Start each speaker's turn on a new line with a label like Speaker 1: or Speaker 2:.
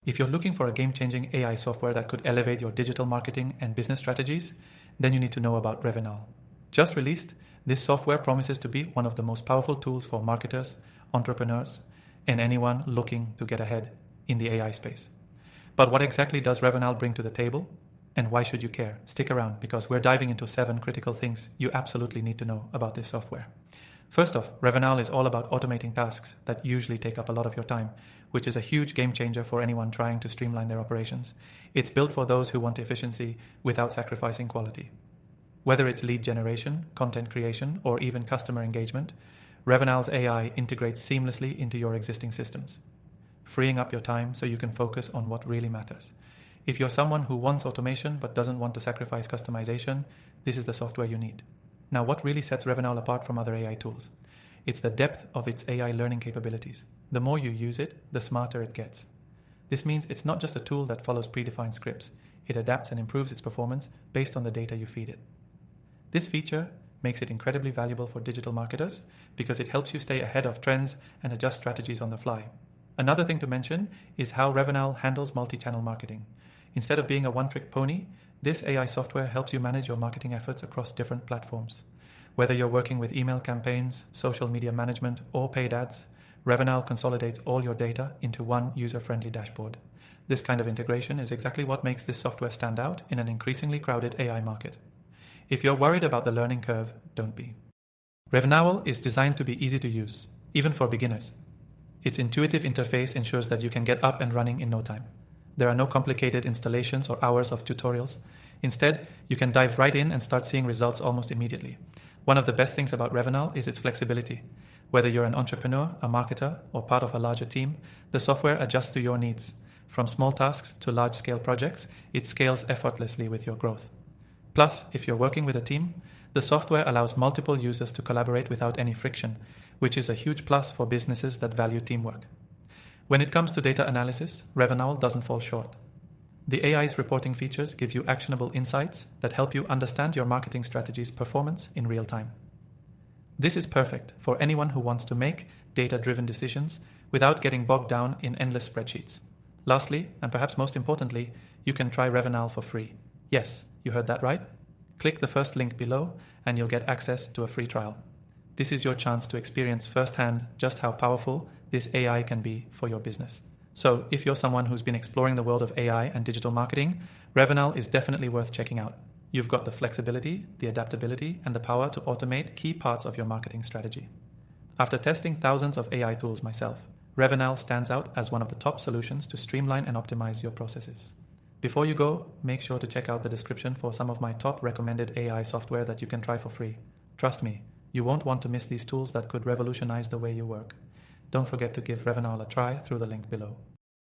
Speaker 1: If you're looking for a game-changing AI software that could elevate your digital marketing and business strategies, then you need to know about Revenowl. Just released, this software promises to be one of the most powerful tools for marketers, entrepreneurs, and anyone looking to get ahead in the AI space. But what exactly does Revenowl bring to the table? And why should you care? Stick around because we're diving into 7 critical things you absolutely need to know about this software. First off, Revenowl is all about automating tasks that usually take up a lot of your time, which is a huge game changer for anyone trying to streamline their operations. It's built for those who want efficiency without sacrificing quality. Whether it's lead generation, content creation, or even customer engagement, Revenowl's AI integrates seamlessly into your existing systems, freeing up your time so you can focus on what really matters. If you're someone who wants automation but doesn't want to sacrifice customization, this is the software you need. Now, what really sets Revenowl apart from other AI tools? It's the depth of its AI learning capabilities. The more you use it, the smarter it gets. This means it's not just a tool that follows predefined scripts. It adapts and improves its performance based on the data you feed it. This feature makes it incredibly valuable for digital marketers because it helps you stay ahead of trends and adjust strategies on the fly. Another thing to mention is how Revenowl handles multi-channel marketing. Instead of being a one-trick pony, this AI software helps you manage your marketing efforts across different platforms. Whether you're working with email campaigns, social media management, or paid ads, Revenowl consolidates all your data into one user-friendly dashboard. This kind of integration is exactly what makes this software stand out in an increasingly crowded AI market. If you're worried about the learning curve, don't be. Revenowl is designed to be easy to use, even for beginners. Its intuitive interface ensures that you can get up and running in no time. There are no complicated installations or hours of tutorials. Instead, you can dive right in and start seeing results almost immediately. One of the best things about Revenowl is its flexibility. Whether you're an entrepreneur, a marketer, or part of a larger team, the software adjusts to your needs. From small tasks to large-scale projects, it scales effortlessly with your growth. Plus, if you're working with a team, the software allows multiple users to collaborate without any friction, which is a huge plus for businesses that value teamwork. When it comes to data analysis, Revenowl doesn't fall short. The AI's reporting features give you actionable insights that help you understand your marketing strategy's performance in real time. This is perfect for anyone who wants to make data-driven decisions without getting bogged down in endless spreadsheets. Lastly, and perhaps most importantly, you can try Revenowl for free. Yes, you heard that right. Click the first link below and you'll get access to a free trial. This is your chance to experience firsthand just how powerful this AI can be for your business. So if you're someone who's been exploring the world of AI and digital marketing, Revenowl is definitely worth checking out. You've got the flexibility, the adaptability, and the power to automate key parts of your marketing strategy. After testing thousands of AI tools myself, Revenowl stands out as one of the top solutions to streamline and optimize your processes. Before you go, make sure to check out the description for some of my top recommended AI software that you can try for free. Trust me, you won't want to miss these tools that could revolutionize the way you work. Don't forget to give Revenowl a try through the link below.